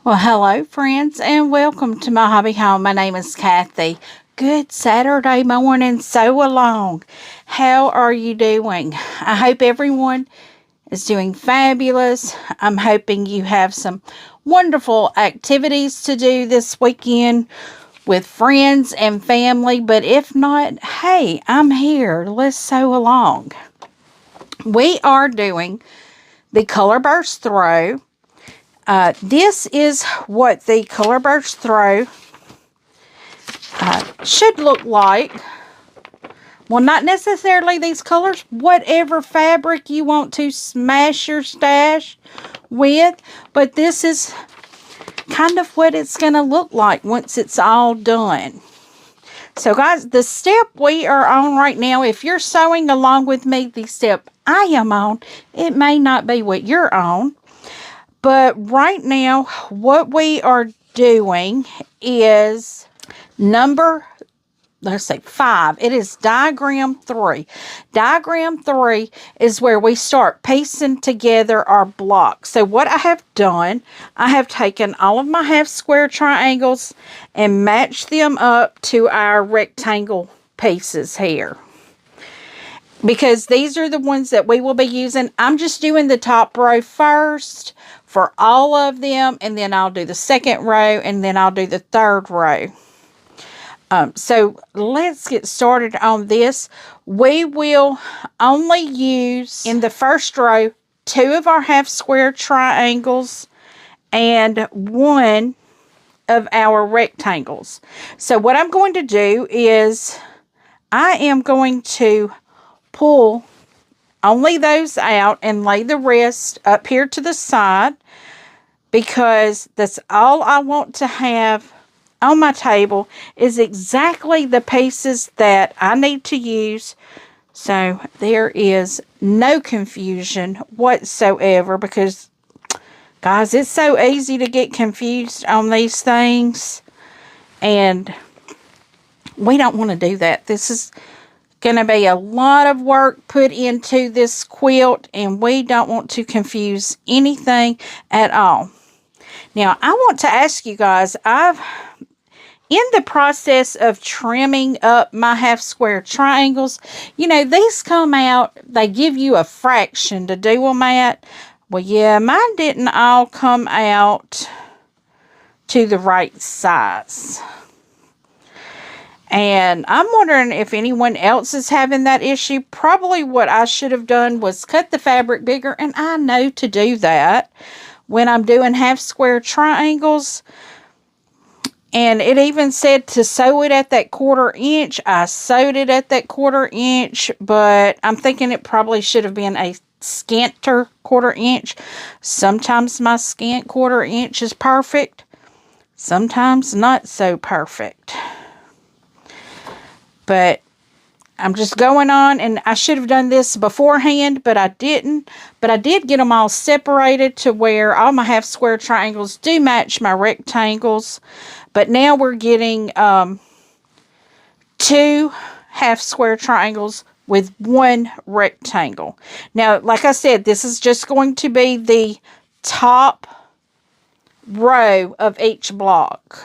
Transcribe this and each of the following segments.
Well, hello, friends, and welcome to my hobby home. My name is Cathy. Good Saturday morning, so along. How are you doing? I hope everyone is doing fabulous. I'm hoping you have some wonderful activities to do this weekend with friends and family. But if not, hey, I'm here. Let's sew along. We are doing the Color Burst Throw. This is what the Color Burst Throw should look like. Well, not necessarily these colors. Whatever fabric you want to smash your stash with. But this is kind of what it's going to look like once it's all done. So, guys, the step we are on right now, if you're sewing along with me, the step I am on, it may not be what you're on. But right now, what we are doing is let's say 5. It is diagram 3. Diagram 3 is where we start piecing together our blocks. So what I have done, I have taken all of my half square triangles and matched them up to our rectangle pieces here, because these are the ones that we will be using. I'm just doing the top row first for all of them, and then I'll do the second row, and then I'll do the third row. So let's get started on this. We will only use, in the first row, 2 of our half square triangles and 1 of our rectangles. So what I'm going to do is I am going to pull only those out and lay the rest up here to the side, because that's all I want to have on my table is exactly the pieces that I need to use. So there is no confusion whatsoever, because guys, it's so easy to get confused on these things, and we don't want to do that. This is going to be a lot of work put into this quilt, and we don't want to confuse anything at all. Now, I want to ask you guys, in the process of trimming up my half square triangles, these come out, they give you a fraction to do them at. Well, yeah, mine didn't all come out to the right size. And I'm wondering if anyone else is having that issue. Probably what I should have done was cut the fabric bigger, and I know to do that when I'm doing half square triangles. And it even said to sew it at that 1/4 inch. I sewed it at that 1/4 inch, but I'm thinking it probably should have been a scanter 1/4 inch. Sometimes my scant 1/4 inch is perfect. Sometimes not so perfect. But I'm just going on, and I should have done this beforehand, but I didn't. But I did get them all separated to where all my half square triangles do match my rectangles. But now we're getting 2 half square triangles with 1 rectangle. Now, like I said, this is just going to be the top row of each block.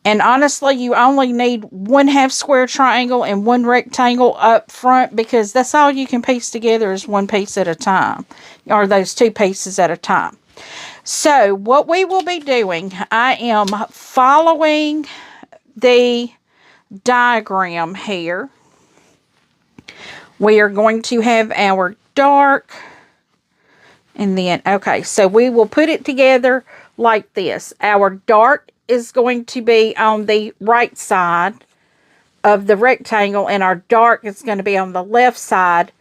And honestly, you only need 1 half square triangle and 1 rectangle up front, because that's all you can piece together is 1 piece at a time, or those 2 pieces at a time. So what we will be doing, I am following the diagram here. We are going to have our dark, and then, okay, so we will put it together like this. Our dark is going to be on the right side of the rectangle, and our dark is going to be on the left side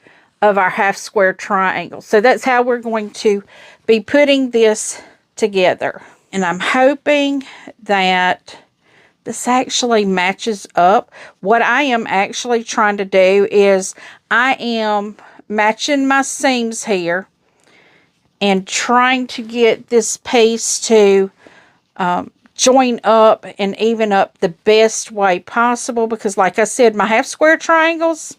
of our half square triangle. So that's how we're going to be putting this together. And I'm hoping that this actually matches up. What I am actually trying to do is I am matching my seams here and trying to get this piece to join up and even up the best way possible, because like I said, my half square triangles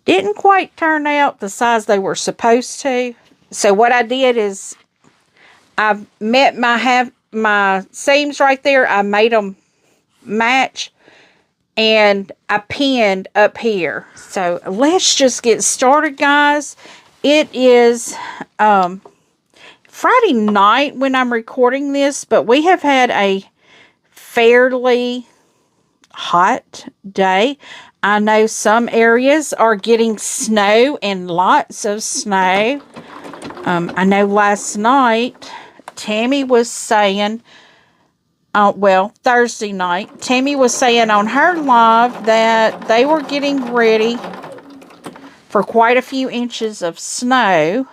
didn't quite turn out the size they were supposed to. So what I did is I've met my seams right there. I made them match, and I pinned up here. So let's just get started, guys. It is Friday night when I'm recording this, but we have had a fairly hot day. I know some areas are getting snow, and lots of snow. I know last night Tammy was saying, Thursday night, Tammy was saying on her live that they were getting ready for quite a few inches of snow.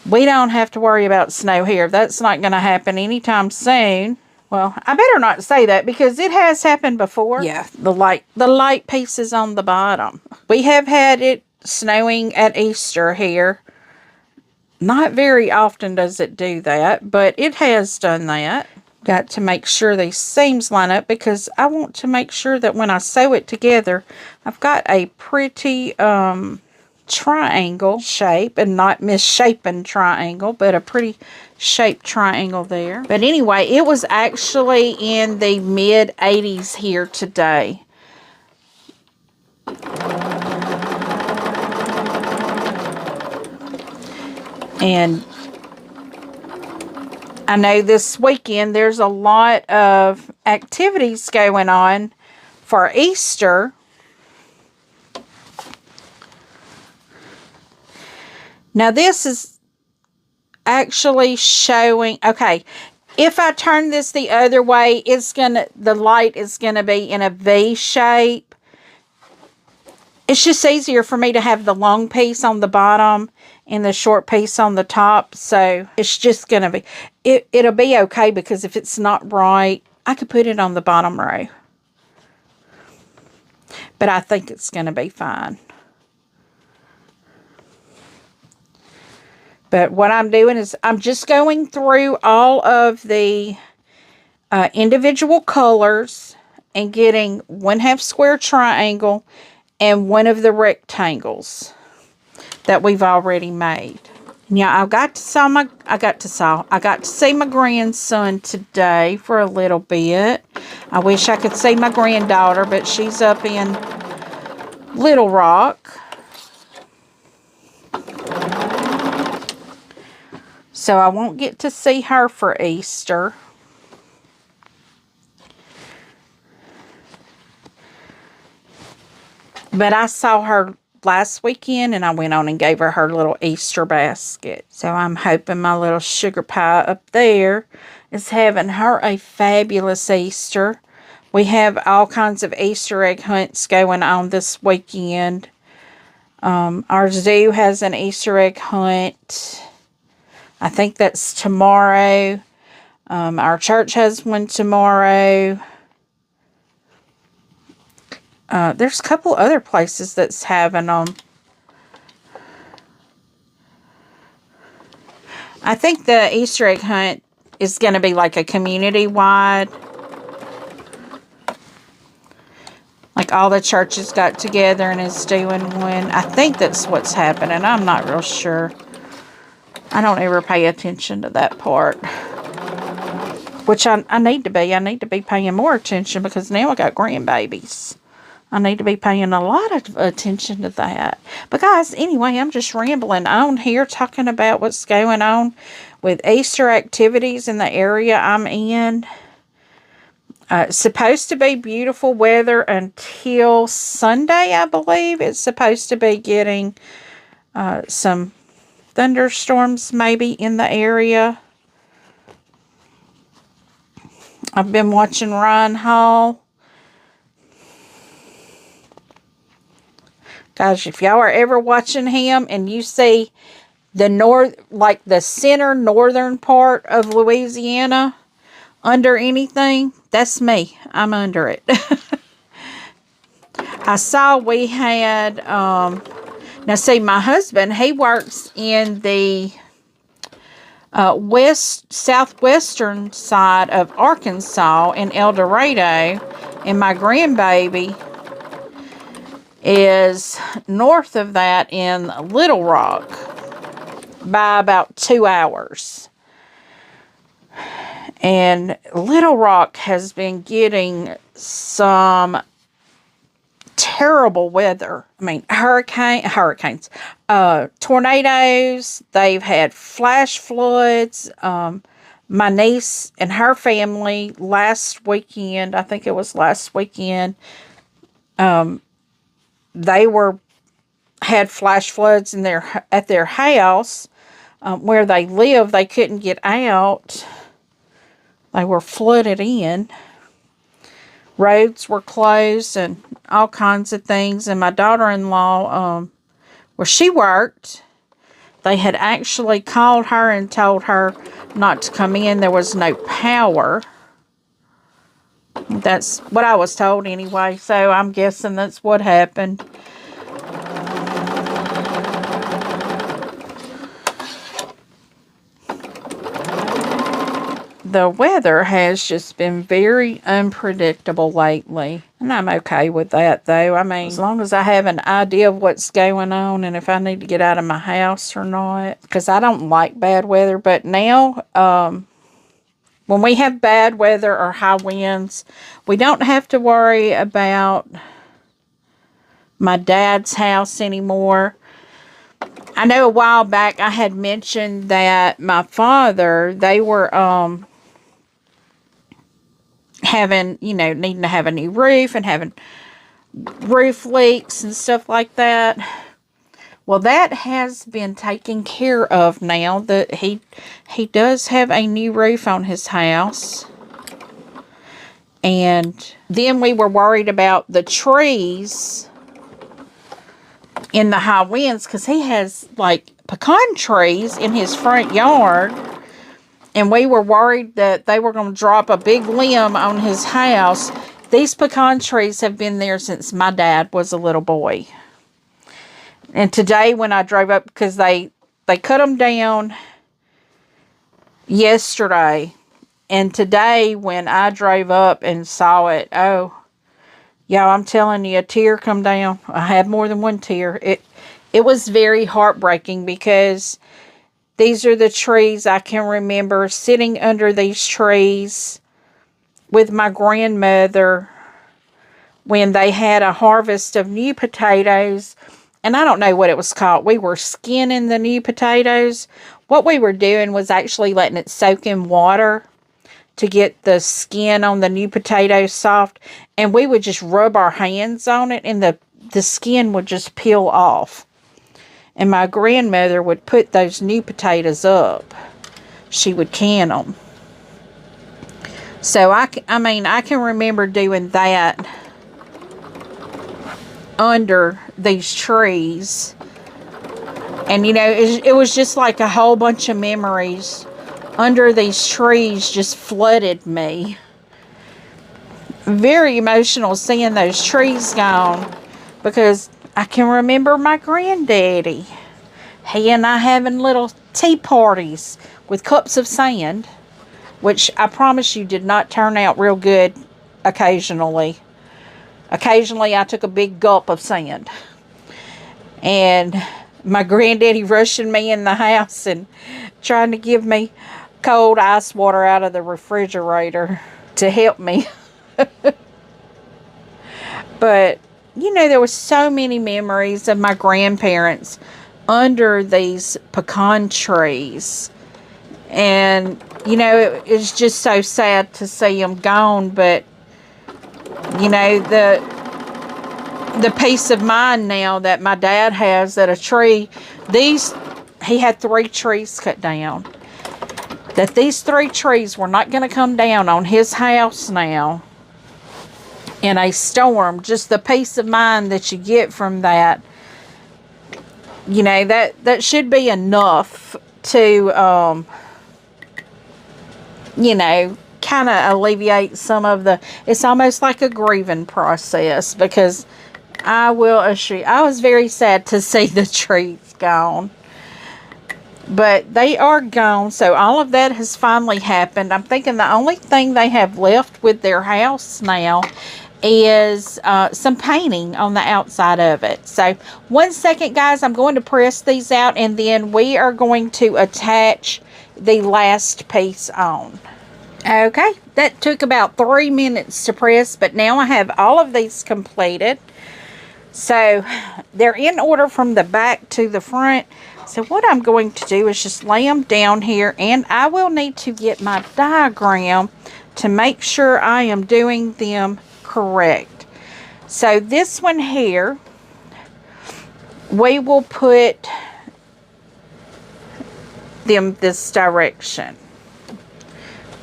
We don't have to worry about snow here. That's not going to happen anytime soon. Well, I better not say that because it has happened before. Yeah, the light pieces on the bottom. We have had it snowing at Easter here. Not very often does it do that, but it has done that. Got to make sure these seams line up because I want to make sure that when I sew it together, I've got a pretty triangle shape, and not misshapen triangle, but a pretty shaped triangle there. But anyway, it was actually in the mid 80s here today. And I know this weekend there's a lot of activities going on for Easter. Now this is actually showing, okay, if I turn this the other way, the light is gonna be in a V shape. It's just easier for me to have the long piece on the bottom and the short piece on the top. So it's just gonna be, it'll be okay, because if it's not right, I could put it on the bottom row. But I think it's gonna be fine. But what I'm doing is I'm just going through all of the individual colors and getting 1/2 square triangle and one of the rectangles that we've already made. Now I got to see my grandson today for a little bit. I wish I could see my granddaughter, but she's up in Little Rock. So I won't get to see her for Easter. But I saw her last weekend, and I went on and gave her her little Easter basket. So I'm hoping my little sugar pie up there is having her a fabulous Easter. We have all kinds of Easter egg hunts going on this weekend. Our zoo has an Easter egg hunt. I think that's tomorrow. Our church has one tomorrow. There's a couple other places that's having them. I think the Easter egg hunt is going to be like a community-wide. Like all the churches got together and is doing one. I think that's what's happening. I'm not real sure. I don't ever pay attention to that part. Which I need to be. I need to be paying more attention because now I got grandbabies. I need to be paying a lot of attention to that. But guys, anyway, I'm just rambling on here talking about what's going on with Easter activities in the area I'm in. It's supposed to be beautiful weather until Sunday, I believe. It's supposed to be getting some thunderstorms maybe in the area. I've been watching Ryan Hall. Guys, if y'all are ever watching him and you see the center northern part of Louisiana under anything, that's me. I'm under it. I saw we had, now see, my husband, he works in the southwestern side of Arkansas in El Dorado, and my grandbaby is north of that in Little Rock by about 2 hours. And Little Rock has been getting some terrible weather. I mean, hurricanes, tornadoes. They've had flash floods. My niece and her family last weekend, I think it was last weekend, they had flash floods in at their house where they live. They couldn't get out. They were flooded in. Roads were closed and all kinds of things. And my daughter-in-law, where she worked, they had actually called her and told her not to come in. There was no power. That's what I was told anyway. So I'm guessing that's what happened. The weather has just been very unpredictable lately. And I'm okay with that, though. I mean, as long as I have an idea of what's going on and if I need to get out of my house or not. Because I don't like bad weather. But now, when we have bad weather or high winds, we don't have to worry about my dad's house anymore. I know a while back I had mentioned that my father, they were having, needing to have a new roof and having roof leaks and stuff like that. Well, that has been taken care of now. That he does have a new roof on his house. And then we were worried about the trees in the high winds because he has like pecan trees in his front yard. And we were worried that they were going to drop a big limb on his house. These pecan trees have been there since my dad was a little boy. And today when I drove up, because they cut them down yesterday. And today when I drove up and saw it, oh, y'all, I'm telling you, a tear come down. I had more than one tear. It was very heartbreaking because these are the trees I can remember sitting under these trees with my grandmother when they had a harvest of new potatoes. And I don't know what it was called. We were skinning the new potatoes. What we were doing was actually letting it soak in water to get the skin on the new potatoes soft. And we would just rub our hands on it and the skin would just peel off. And my grandmother would put those new potatoes up. She would can them. So, I can remember doing that under these trees. And, it was just like a whole bunch of memories under these trees just flooded me. Very emotional seeing those trees gone because I can remember my granddaddy. He and I having little tea parties with cups of sand, which I promise you did not turn out real good occasionally. Occasionally I took a big gulp of sand. And my granddaddy rushing me in the house and trying to give me cold ice water out of the refrigerator to help me. But there were so many memories of my grandparents under these pecan trees. And, it's just so sad to see them gone. But, the peace of mind now that my dad has that he had 3 trees cut down. That these 3 trees were not going to come down on his house now in a storm. Just the peace of mind that you get from that. That should be enough to, kind of alleviate some of it's almost like a grieving process because I will assure you, I was very sad to see the trees gone. But they are gone, so all of that has finally happened. I'm thinking the only thing they have left with their house now is some painting on the outside of it. So, one second, guys, I'm going to press these out, and then we are going to attach the last piece on. Okay, that took about 3 minutes to press, but now I have all of these completed. So they're in order from the back to the front. So what I'm going to do is just lay them down here, and I will need to get my diagram to make sure I am doing them correct. So this one here, we will put them this direction.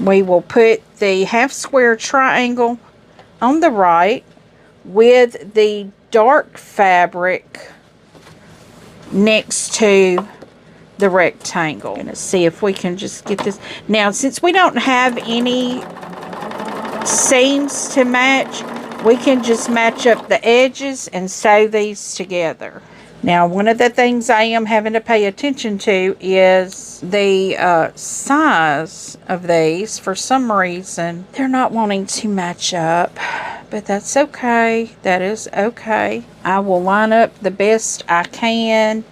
We will put the half square triangle on the right with the dark fabric next to the rectangle. Let's see if we can just get this. Now, since we don't have any seams to match, we can just match up the edges and sew these together. Now, one of the things I am having to pay attention to is the size of these. For some reason, they're not wanting to match up, but that's okay. That is okay. I will line up the best I can,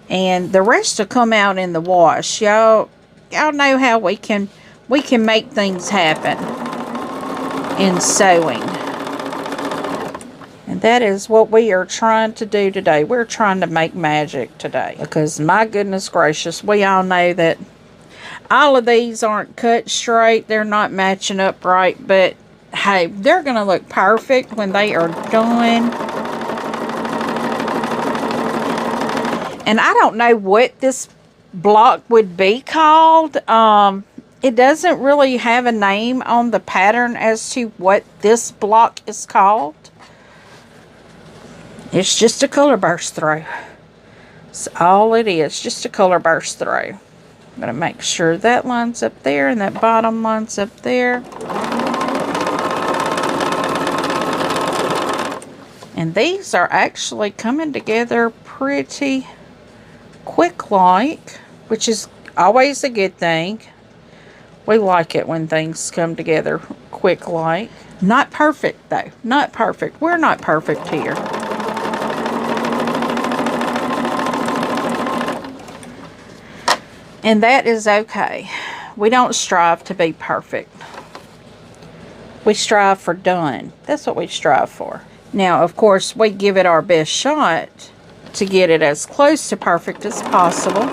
and the rest will come out in the wash. Y'all know how we can make things happen in sewing. And that is what we are trying to do today. We're trying to make magic today. Because, my goodness gracious, we all know that all of these aren't cut straight. They're not matching up right. But, hey, they're going to look perfect when they are done. And I don't know what this block would be called. It doesn't really have a name on the pattern as to what this block is called. It's just a color burst through. That's all it is, just a color burst through. I'm going to make sure that lines up there and that bottom lines up there. And these are actually coming together pretty quick-like, which is always a good thing. We like it when things come together quick-like. Not perfect, though. Not perfect. We're not perfect here. And that is okay. We don't strive to be perfect. We strive for done. That's what we strive for. Now, of course, we give it our best shot to get it as close to perfect as possible.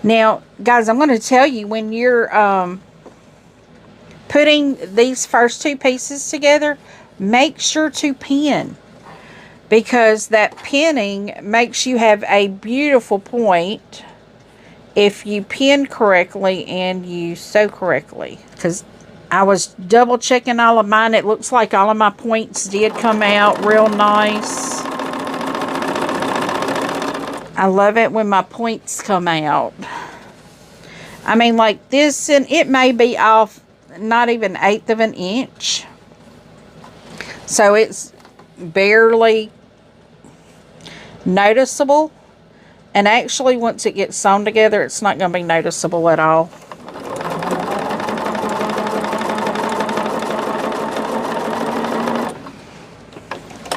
Now, guys, I'm going to tell you, when you're putting these first two pieces together, make sure to pin. Because that pinning makes you have a beautiful point if you pin correctly and you sew correctly. Because I was double checking all of mine. It looks like all of my points did come out real nice. I love it when my points come out. I mean, like this, and it may be off not even 1/8 of an inch. So it's barely noticeable, and actually once it gets sewn together, it's not going to be noticeable at all.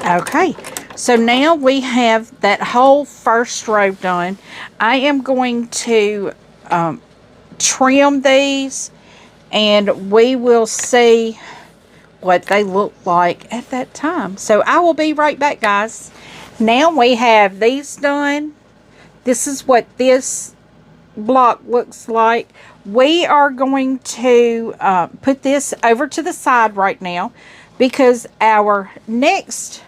Okay, so now we have that whole first row done. I am going to trim these, and we will see what they look like at that time. So I will be right back, guys. Now we have these done. This is what this block looks like. We are going to put this over to the side right now, because our next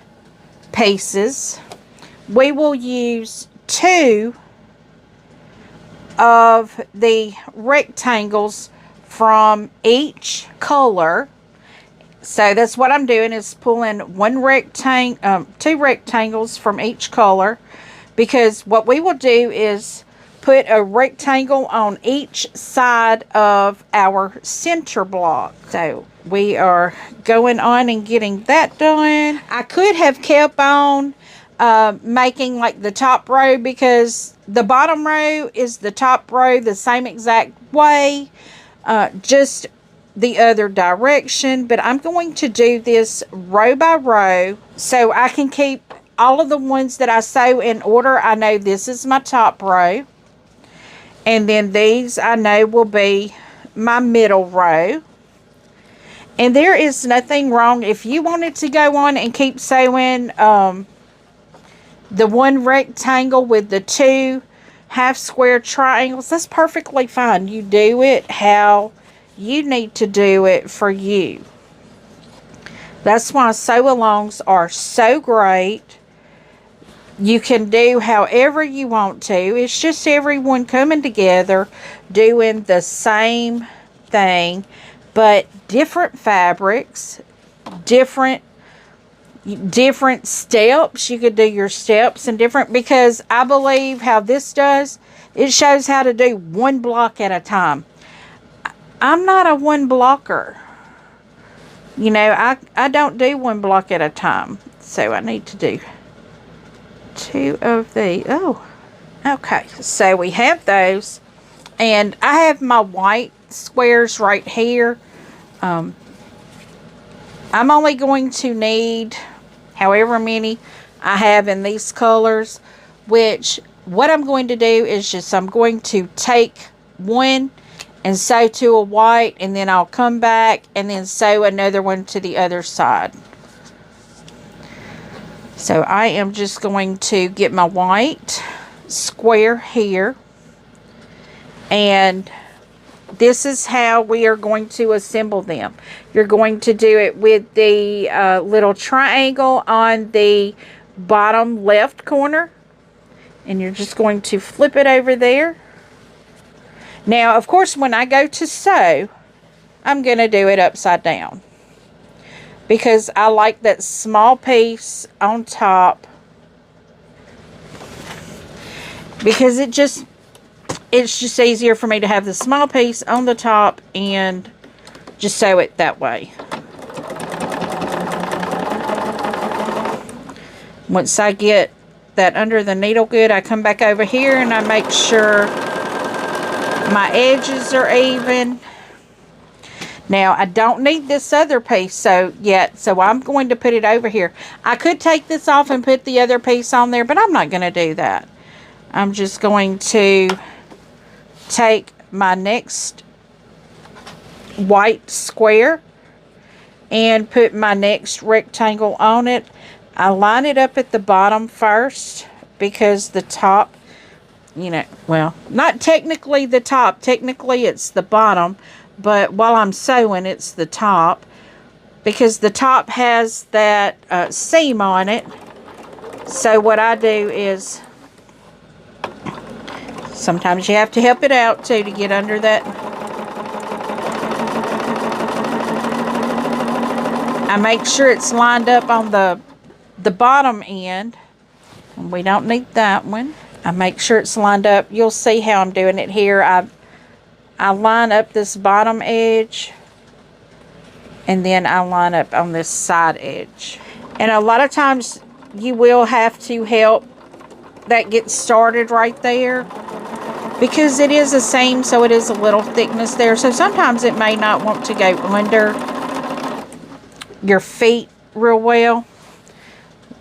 pieces, we will use 2 of the rectangles from each color. So that's what I'm doing, is pulling 2 rectangles from each color, because what we will do is put a rectangle on each side of our center block. So we are going on and getting that done. I could have kept on making like the top row, because the bottom row is the top row the same exact way, just the other direction. But I'm going to do this row by row so I can keep all of the ones that I sew in order. I know this is my top row. And then these I know will be my middle row. And there is nothing wrong if you wanted to go on and keep sewing the one rectangle with the two half square triangles. That's perfectly fine. You do it how you need to do it for you. That's why sew-alongs are so great. You can do however you want to. It's just everyone coming together doing the same thing, but different fabrics, different steps. You could do your steps and different, because I believe how this does, it shows how to do one block at a time. I'm not a one blocker. You know, I don't do one block at a time. So I need to do two of the, oh, okay. So we have those. And I have my white squares right here. I'm only going to need however many I have in these colors, which what I'm going to do is just I'm going to take one and sew to a white, and then I'll come back and then sew another one to the other side. So I am just going to get my white square here, and this is how we are going to assemble them. You're going to do it with the little triangle on the bottom left corner, and you're just going to flip it over there. Now, of course, when I go to sew, I'm going to do it upside down, because I like that small piece on top, because it's just easier for me to have the small piece on the top and just sew it that way. Once I get that under the needle good, I come back over here and I make sure my edges are even. Now, I don't need this other piece yet, so I'm going to put it over here. I could take this off and put the other piece on there, but I'm not going to do that. I'm just going to take my next white square and put my next rectangle on it. I line it up at the bottom first, because the top, you know, well, not technically the top. Technically, it's the bottom. But while I'm sewing, it's the top, because the top has that seam on it. So what I do is, sometimes you have to help it out too to get under that. I make sure it's lined up on the bottom end. And we don't need that one. I make sure it's lined up. You'll see how I'm doing it here. I line up this bottom edge, and then I line up on this side edge. And a lot of times you will have to help that get started right there, because it is a seam, so it is a little thickness there. So sometimes it may not want to go under your feet real well.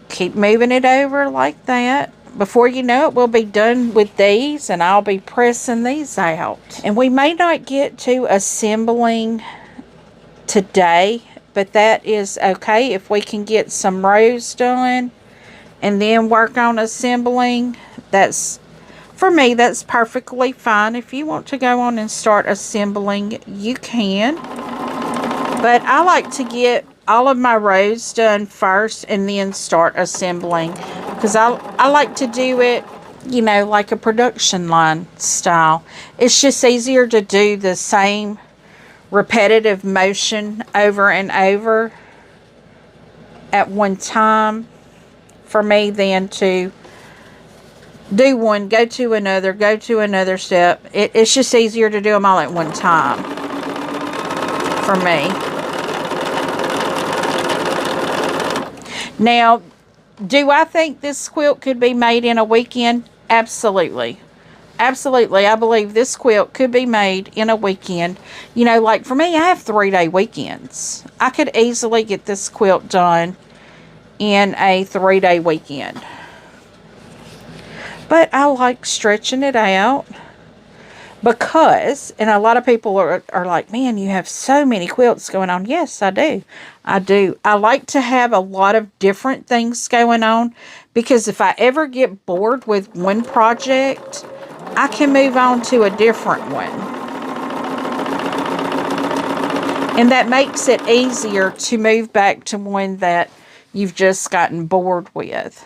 Keep moving it over like that. Before you know it, we'll be done with these, and I'll be pressing these out. And we may not get to assembling today, but that is okay. If we can get some rows done and then work on assembling, that's, for me, that's perfectly fine. If you want to go on and start assembling, you can. But I like to get all of my rows done first and then start assembling, because I like to do it, you know, like a production line style. It's just easier to do the same repetitive motion over and over at one time for me than to do one, go to another step. It's just easier to do them all at one time for me. Now, do I think this quilt could be made in a weekend? Absolutely. Absolutely. I believe this quilt could be made in a weekend. You know, like for me, I have 3-day weekends. I could easily get this quilt done in a 3-day weekend. But I like stretching it out. Because, and a lot of people are like, man, you have so many quilts going on. Yes, I do. I do. I like to have a lot of different things going on, because if I ever get bored with one project, I can move on to a different one. And that makes it easier to move back to one that you've just gotten bored with.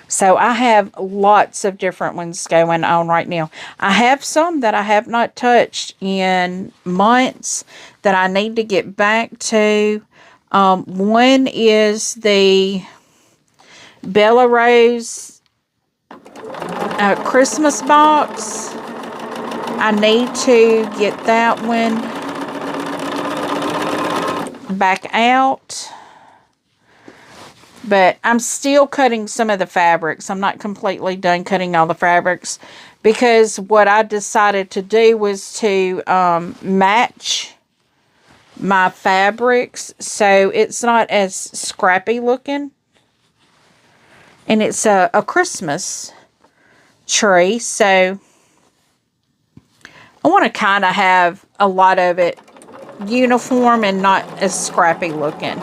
So I have lots of different ones going on right now. I have some that I have not touched in months that I need to get back to. One is the Bella Rose Christmas box. I need to get that one back out. But I'm still cutting some of the fabrics. I'm not completely done cutting all the fabrics, because what I decided to do was to match my fabrics so it's not as scrappy looking. And it's a Christmas tree, so I want to kind of have a lot of it uniform and not as scrappy looking.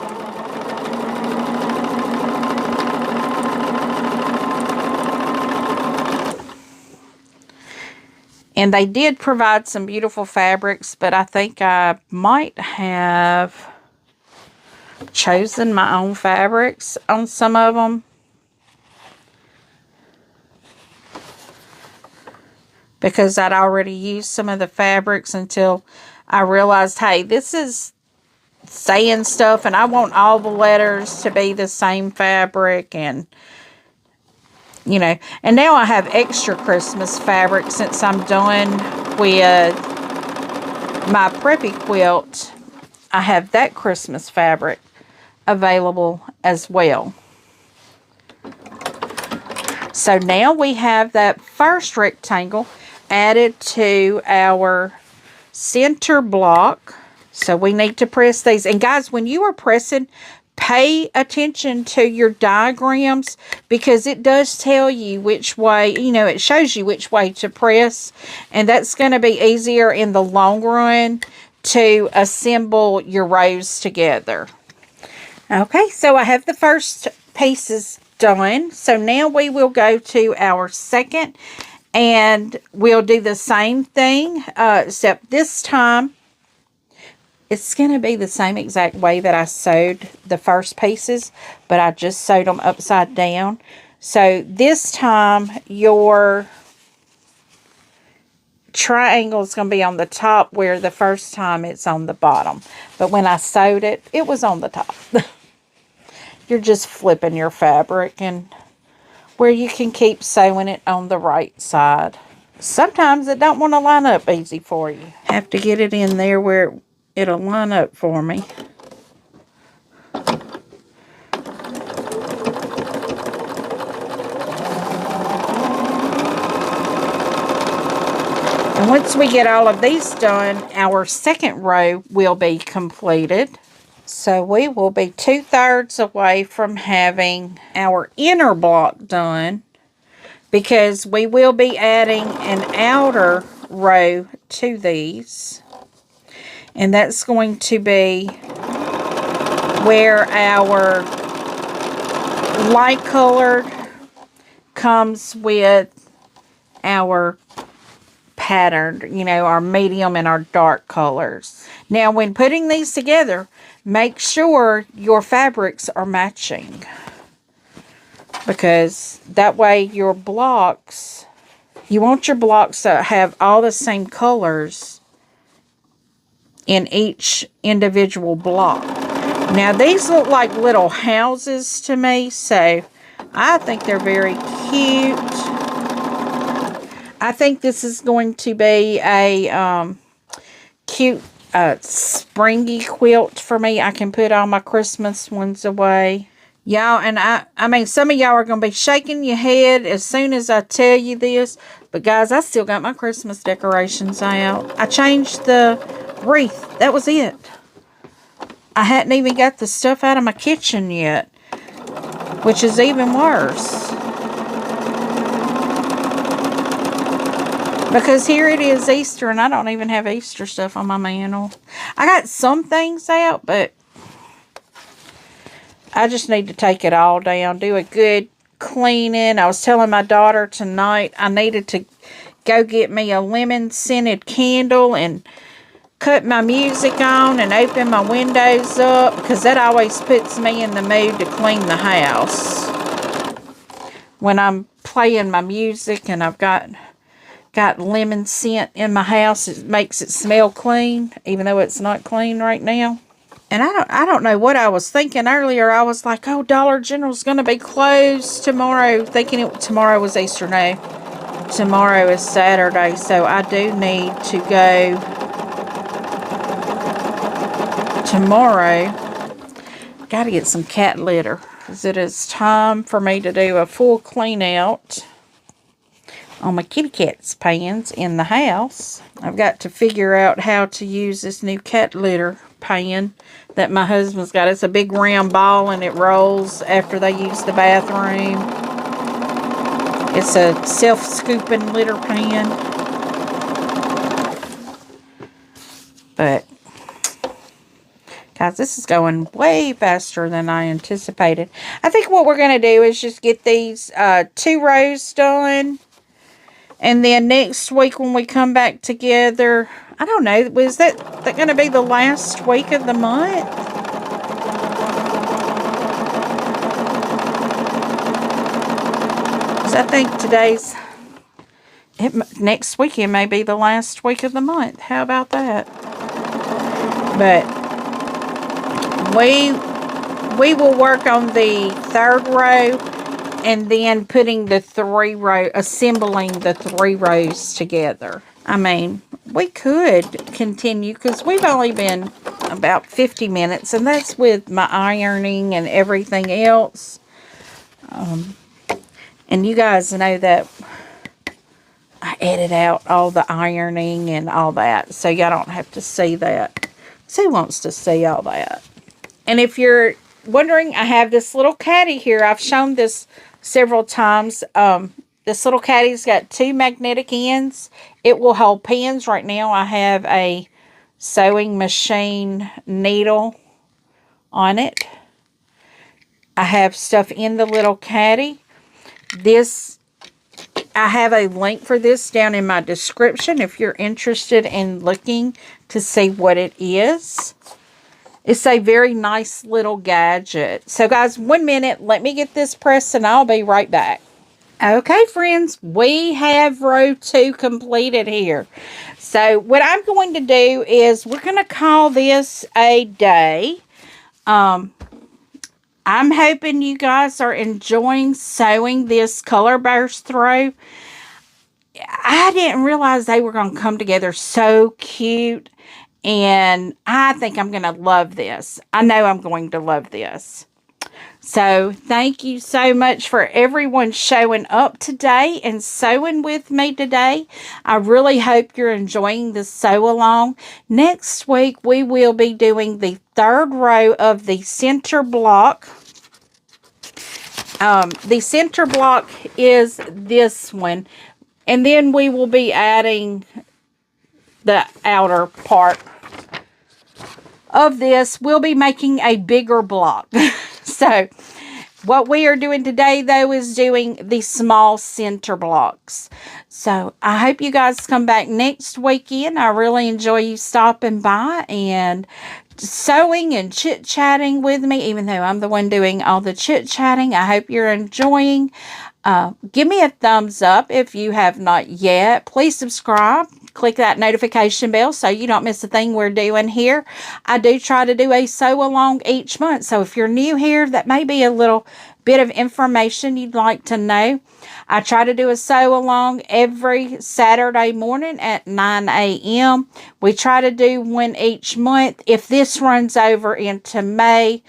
And they did provide some beautiful fabrics, but I think I might have chosen my own fabrics on some of them. Because I'd already used some of the fabrics until I realized, hey, this is saying stuff and I want all the letters to be the same fabric, and you know, and now I have extra Christmas fabric since I'm done with my preppy quilt. I have that Christmas fabric available as well. So now we have that first rectangle added to our center block. So we need to press these. And guys, when you are pressing, pay attention to your diagrams, because it does tell you which way, you know, it shows you which way to press. And that's going to be easier in the long run to assemble your rows together. Okay, so I have the first pieces done. So now we will go to our second, and we'll do the same thing, except this time it's going to be the same exact way that I sewed the first pieces, but I just sewed them upside down. So this time your triangle is going to be on the top, where the first time it's on the bottom. But when I sewed it, it was on the top. You're just flipping your fabric, and where you can keep sewing it on the right side. Sometimes it don't want to line up easy for you. Have to get it in there where it'll line up for me. And once we get all of these done, our second row will be completed. So we will be 2/3 away from having our inner block done, because we will be adding an outer row to these. And that's going to be where our light colored comes with our pattern, you know, our medium and our dark colors. Now, when putting these together, make sure your fabrics are matching, because that way your blocks, you want your blocks to have all the same colors in each individual block. Now, these look like little houses to me, so I think they're very cute. I think this is going to be a cute springy quilt for me. I can put all my Christmas ones away. Y'all, and I mean, some of y'all are going to be shaking your head as soon as I tell you this. But guys, I still got my Christmas decorations out. I changed the wreath. That was it. I hadn't even got the stuff out of my kitchen yet, which is even worse. Because here it is Easter, and I don't even have Easter stuff on my mantle. I got some things out, but I just need to take it all down, do a good cleaning. I was telling my daughter tonight I needed to go get me a lemon scented candle and cut my music on and open my windows up, because that always puts me in the mood to clean the house. When I'm playing my music and I've got lemon scent in my house, it makes it smell clean, even though it's not clean right now. And I don't know what I was thinking earlier. I was like, oh, Dollar General's going to be closed tomorrow, thinking tomorrow was Easter. No, tomorrow is Saturday, so I do need to go tomorrow. Got to get some cat litter, because it is time for me to do a full clean out on my kitty cat's pans in the house. I've got to figure out how to use this new cat litter pan that my husband's got. It's a big round ball and it rolls after they use the bathroom. It's a self-scooping litter pan. But guys, this is going way faster than I anticipated. I think what we're going to do is just get these 2 rows done. And then next week when we come back together, I don't know, is that going to be the last week of the month? So I think next weekend may be the last week of the month. How about that? But we will work on the 3rd row. And then putting the 3 row, assembling the 3 rows together. I mean, we could continue, because we've only been about 50 minutes, and that's with my ironing and everything else. And you guys know that I edit out all the ironing and all that, so y'all don't have to see that. So who wants to see all that? And if you're wondering, I have this little caddy here. I've shown this several times. This little caddy's got 2 magnetic ends. It will hold pens. Right now I have a sewing machine needle on it. I have stuff in the little caddy. I have a link for this down in my description if you're interested in looking to see what it is. It's a very nice little gadget. So guys, 1 minute. Let me get this pressed and I'll be right back. Okay, friends. We have row 2 completed here. So what I'm going to do is we're going to call this a day. I'm hoping you guys are enjoying sewing this color burst through. I didn't realize they were going to come together so cute. And I think I'm going to love this. I know I'm going to love this. So thank you so much for everyone showing up today and sewing with me today. I really hope you're enjoying the sew along. Next week we will be doing the 3rd row of the center block. The center block is this one. And then we will be adding the outer part of this. We'll be making a bigger block. So what we are doing today, though, is doing the small center blocks. So I hope you guys come back next weekend. I really enjoy you stopping by and sewing and chit-chatting with me, even though I'm the one doing all the chit-chatting. I hope you're enjoying. Give me a thumbs up if you have not yet. Please subscribe. Click that notification bell so you don't miss a thing we're doing here. I do try to do a sew along each month. So if you're new here, that may be a little bit of information you'd like to know. I try to do a sew along every Saturday morning at 9 a.m. We try to do one each month. If this runs over into May,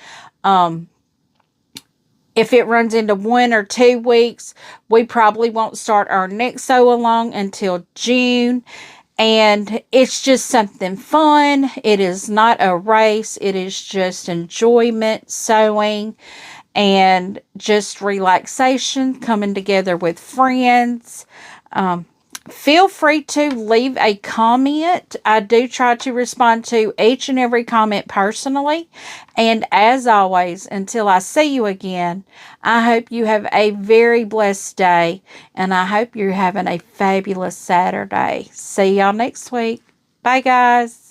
if it runs into 1 or 2 weeks, we probably won't start our next sew along until June. And it's just something fun. It is not a race. It is just enjoyment, sewing, and just relaxation, coming together with friends. Feel free to leave a comment. I do try to respond to each and every comment personally. And as always, until I see you again, I hope you have a very blessed day. And I hope you're having a fabulous Saturday. See y'all next week. Bye, guys.